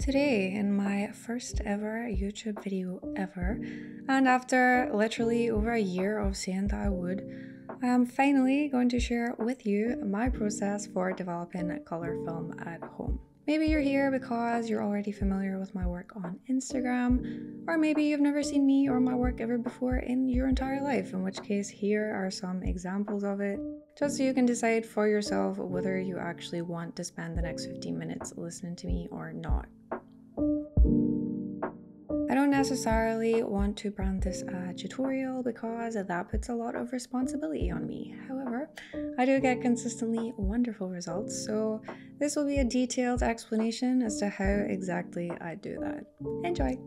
Today, in my first ever YouTube video ever, and after literally over a year of saying that I would, I am finally going to share with you my process for developing color film at home. Maybe you're here because you're already familiar with my work on Instagram, or maybe you've never seen me or my work ever before in your entire life, in which case here are some examples of it, just so you can decide for yourself whether you actually want to spend the next 15 minutes listening to me or not. I don't necessarily want to brand this a tutorial because that puts a lot of responsibility on me. However, I do get consistently wonderful results, so this will be a detailed explanation as to how exactly I do that. Enjoy!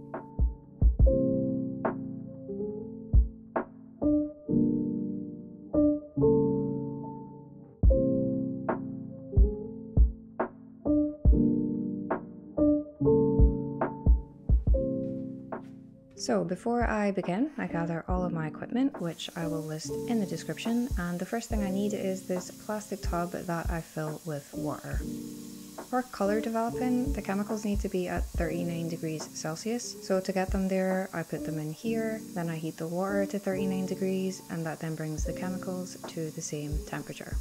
So before I begin, I gather all of my equipment, which I will list in the description, and the first thing I need is this plastic tub that I fill with water. For color developing, the chemicals need to be at 39 degrees Celsius, so to get them there, I put them in here, then I heat the water to 39 degrees, and that then brings the chemicals to the same temperature.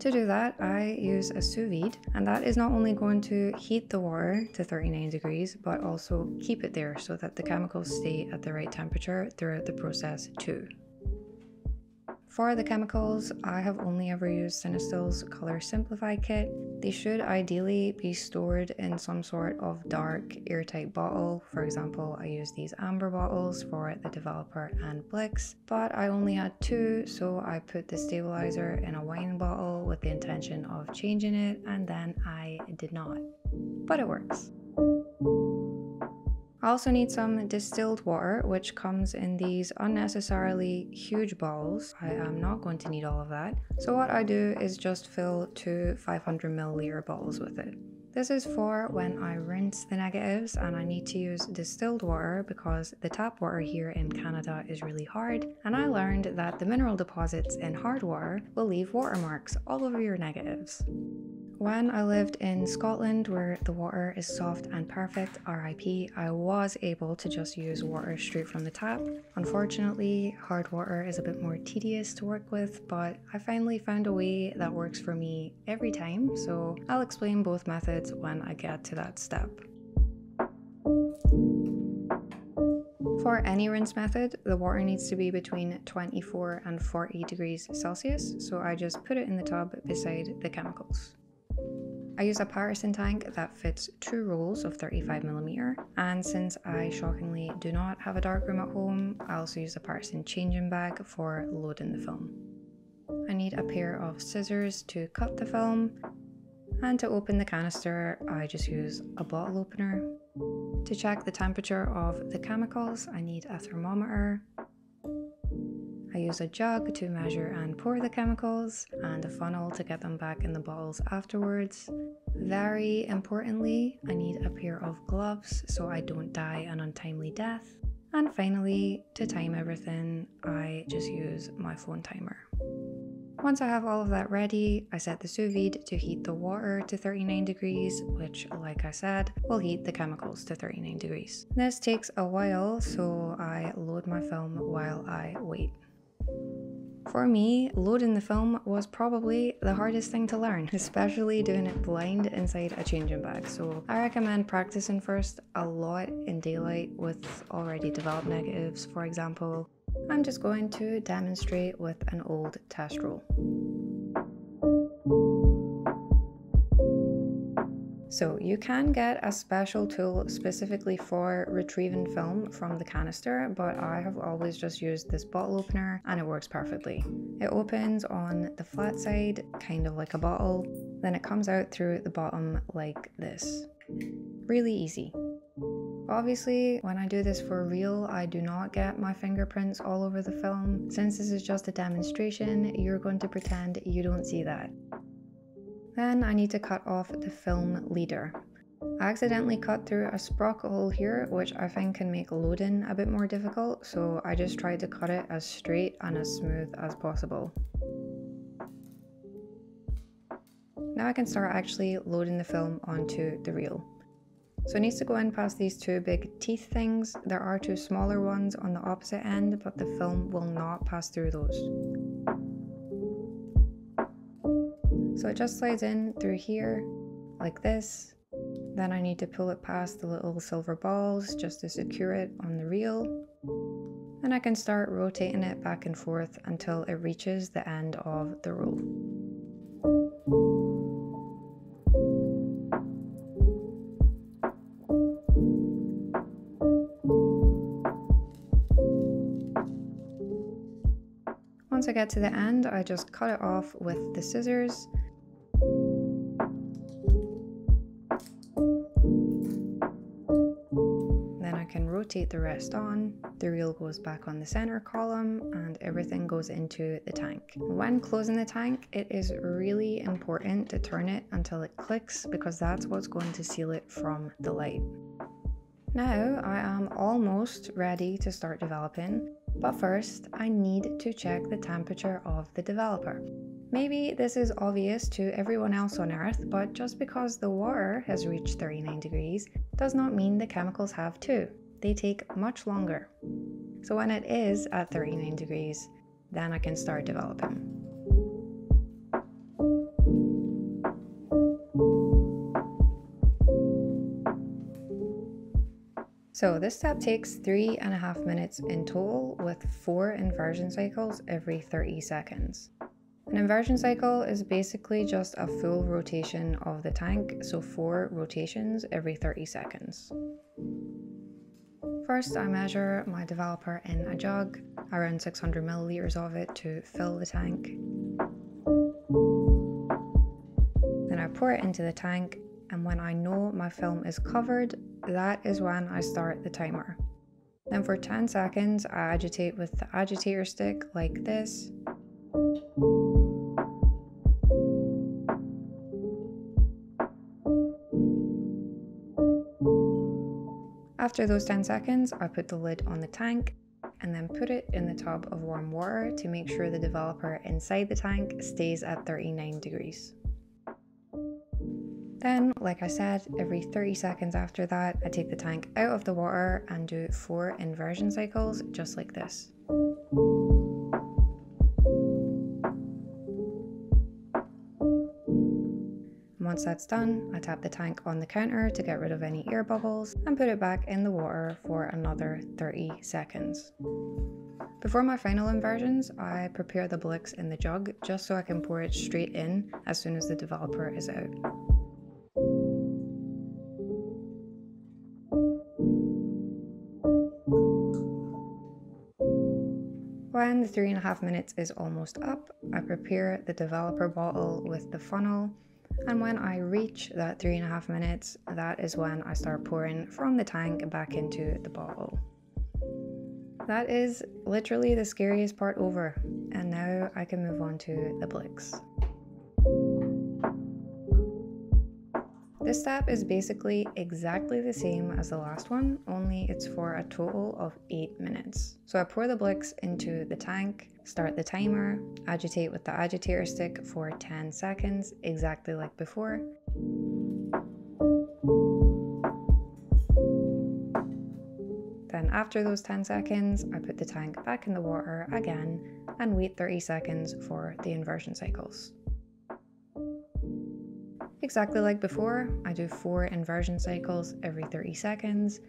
To do that, I use a sous vide, and that is not only going to heat the water to 39 degrees, but also keep it there so that the chemicals stay at the right temperature throughout the process too. For the chemicals, I have only ever used Cinestill's Color Simplified kit. They should ideally be stored in some sort of dark, airtight bottle. For example, I use these amber bottles for the developer and blix, but I only had two, so I put the stabiliser in a wine bottle with the intention of changing it, and then I did not. But it works. I also need some distilled water, which comes in these unnecessarily huge bottles. I am not going to need all of that. So what I do is just fill two 500ml bottles with it. This is for when I rinse the negatives and I need to use distilled water because the tap water here in Canada is really hard, and I learned that the mineral deposits in hard water will leave watermarks all over your negatives. When I lived in Scotland, where the water is soft and perfect, RIP, I was able to just use water straight from the tap. Unfortunately, hard water is a bit more tedious to work with, but I finally found a way that works for me every time, so I'll explain both methods when I get to that step. For any rinse method, the water needs to be between 24 and 40 degrees Celsius, so I just put it in the tub beside the chemicals. I use a paterson tank that fits 2 rolls of 35mm, and since I shockingly do not have a darkroom at home, I also use a paterson changing bag for loading the film. I need a pair of scissors to cut the film, and to open the canister I just use a bottle opener. To check the temperature of the chemicals, I need a thermometer. I use a jug to measure and pour the chemicals, and a funnel to get them back in the bottles afterwards. Very importantly, I need a pair of gloves so I don't die an untimely death. And finally, to time everything, I just use my phone timer. Once I have all of that ready, I set the sous vide to heat the water to 39 degrees, which, like I said, will heat the chemicals to 39 degrees. This takes a while, so I load my film while I wait. For me, loading the film was probably the hardest thing to learn, especially doing it blind inside a changing bag, so I recommend practicing first a lot in daylight with already developed negatives. For example, I'm just going to demonstrate with an old test roll. So you can get a special tool specifically for retrieving film from the canister, but I have always just used this bottle opener and it works perfectly. It opens on the flat side, kind of like a bottle, then it comes out through the bottom like this. Really easy. Obviously, when I do this for real, I do not get my fingerprints all over the film. Since this is just a demonstration, you're going to pretend you don't see that. Then I need to cut off the film leader. I accidentally cut through a sprocket hole here, which I think can make loading a bit more difficult, so I just tried to cut it as straight and as smooth as possible. Now I can start actually loading the film onto the reel. So it needs to go in past these two big teeth things. There are two smaller ones on the opposite end, but the film will not pass through those. So it just slides in through here, like this. Then I need to pull it past the little silver balls just to secure it on the reel. And I can start rotating it back and forth until it reaches the end of the roll. Once I get to the end, I just cut it off with the scissors. Then I can rotate the rest on. The reel goes back on the center column and everything goes into the tank. When closing the tank, it is really important to turn it until it clicks because that's what's going to seal it from the light. Now I am almost ready to start developing, but first I need to check the temperature of the developer. Maybe this is obvious to everyone else on Earth, but just because the water has reached 39 degrees does not mean the chemicals have too. They take much longer. So when it is at 39 degrees, then I can start developing. So this step takes 3.5 minutes in total with 4 inversion cycles every 30 seconds. An inversion cycle is basically just a full rotation of the tank, so 4 rotations every 30 seconds. First, I measure my developer in a jug, around 600 milliliters of it to fill the tank. Then I pour it into the tank, and when I know my film is covered, that is when I start the timer. Then for 10 seconds, I agitate with the agitator stick like this. After those 10 seconds, I put the lid on the tank and then put it in the tub of warm water to make sure the developer inside the tank stays at 39 degrees. Then, like I said, every 30 seconds after that, I take the tank out of the water and do 4 inversion cycles, just like this. Once that's done, I tap the tank on the counter to get rid of any air bubbles and put it back in the water for another 30 seconds. Before my final inversions, I prepare the blix in the jug just so I can pour it straight in as soon as the developer is out. When the 3.5 minutes is almost up, I prepare the developer bottle with the funnel, and when I reach that 3.5 minutes, that is when I start pouring from the tank back into the bottle. That is literally the scariest part over, and now I can move on to the blix. This step is basically exactly the same as the last one, only it's for a total of 8 minutes. So I pour the blix into the tank, start the timer, agitate with the agitator stick for 10 seconds, exactly like before. Then after those 10 seconds, I put the tank back in the water again and wait 30 seconds for the inversion cycles. Exactly like before, I do 4 inversion cycles every 30 seconds.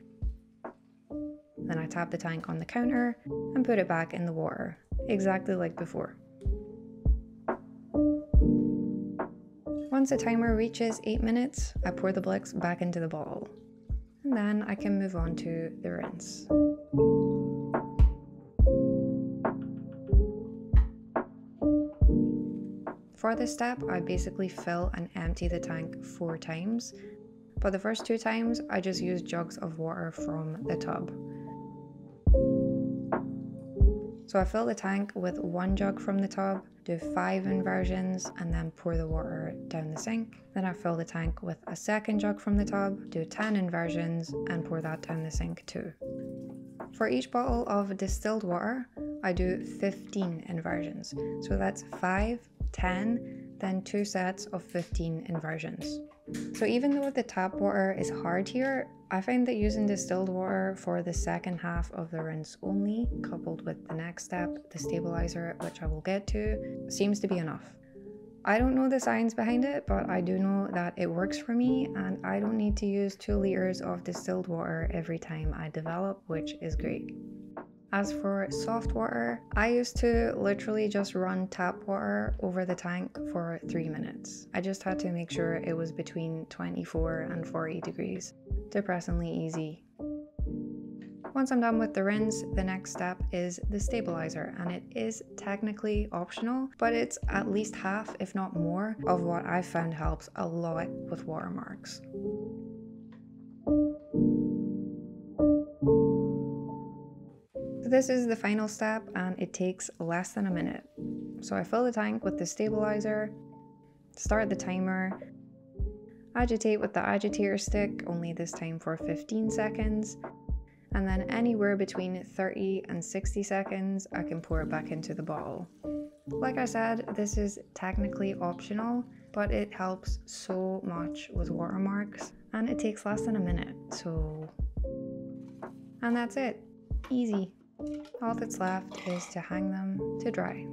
Then I tap the tank on the counter and put it back in the water, exactly like before. Once the timer reaches 8 minutes, I pour the blix back into the bottle. And then I can move on to the rinse. For this step, I basically fill and empty the tank 4 times, but the first 2 times I just use jugs of water from the tub. So I fill the tank with 1 jug from the tub, do 5 inversions, and then pour the water down the sink. Then I fill the tank with a 2nd jug from the tub, do 10 inversions, and pour that down the sink too. For each bottle of distilled water, I do 15 inversions. So that's 5, 10, then 2 sets of 15 inversions. So even though the tap water is hard here, I find that using distilled water for the second half of the rinse only, coupled with the next step, the stabiliser, which I will get to, seems to be enough. I don't know the science behind it, but I do know that it works for me, and I don't need to use 2 litres of distilled water every time I develop, which is great. As for soft water, I used to literally just run tap water over the tank for 3 minutes. I just had to make sure it was between 24 and 40 degrees. Depressingly easy. Once I'm done with the rinse, the next step is the stabiliser, and it is technically optional, but it's at least half, if not more, of what I've found helps a lot with watermarks. This is the final step, and it takes less than a minute. So I fill the tank with the stabiliser, start the timer, agitate with the agitator stick, only this time for 15 seconds, and then anywhere between 30 and 60 seconds I can pour it back into the bottle. Like I said, this is technically optional, but it helps so much with watermarks, and it takes less than a minute, so... And that's it. Easy. All that's left is to hang them to dry.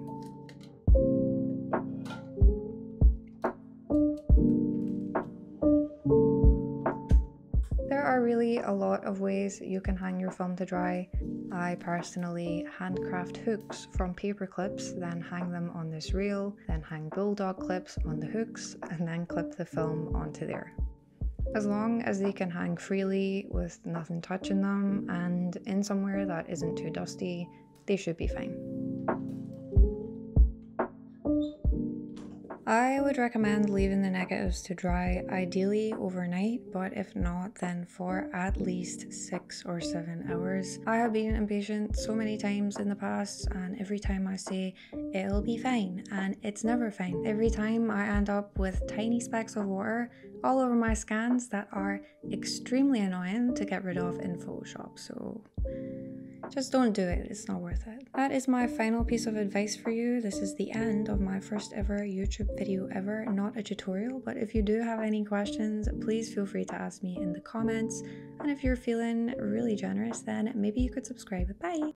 There are really a lot of ways you can hang your film to dry. I personally handcraft hooks from paper clips, then hang them on this reel, then hang bulldog clips on the hooks, and then clip the film onto there. As long as they can hang freely with nothing touching them and in somewhere that isn't too dusty, they should be fine. I would recommend leaving the negatives to dry, ideally overnight, but if not, then for at least 6 or 7 hours. I have been impatient so many times in the past, and every time I say it'll be fine, and it's never fine. Every time I end up with tiny specks of water all over my scans that are extremely annoying to get rid of in Photoshop, so just don't do it, it's not worth it. That is my final piece of advice for you. This is the end of my first ever YouTube video ever, not a tutorial, but if you do have any questions, please feel free to ask me in the comments, and if you're feeling really generous, then maybe you could subscribe. Bye!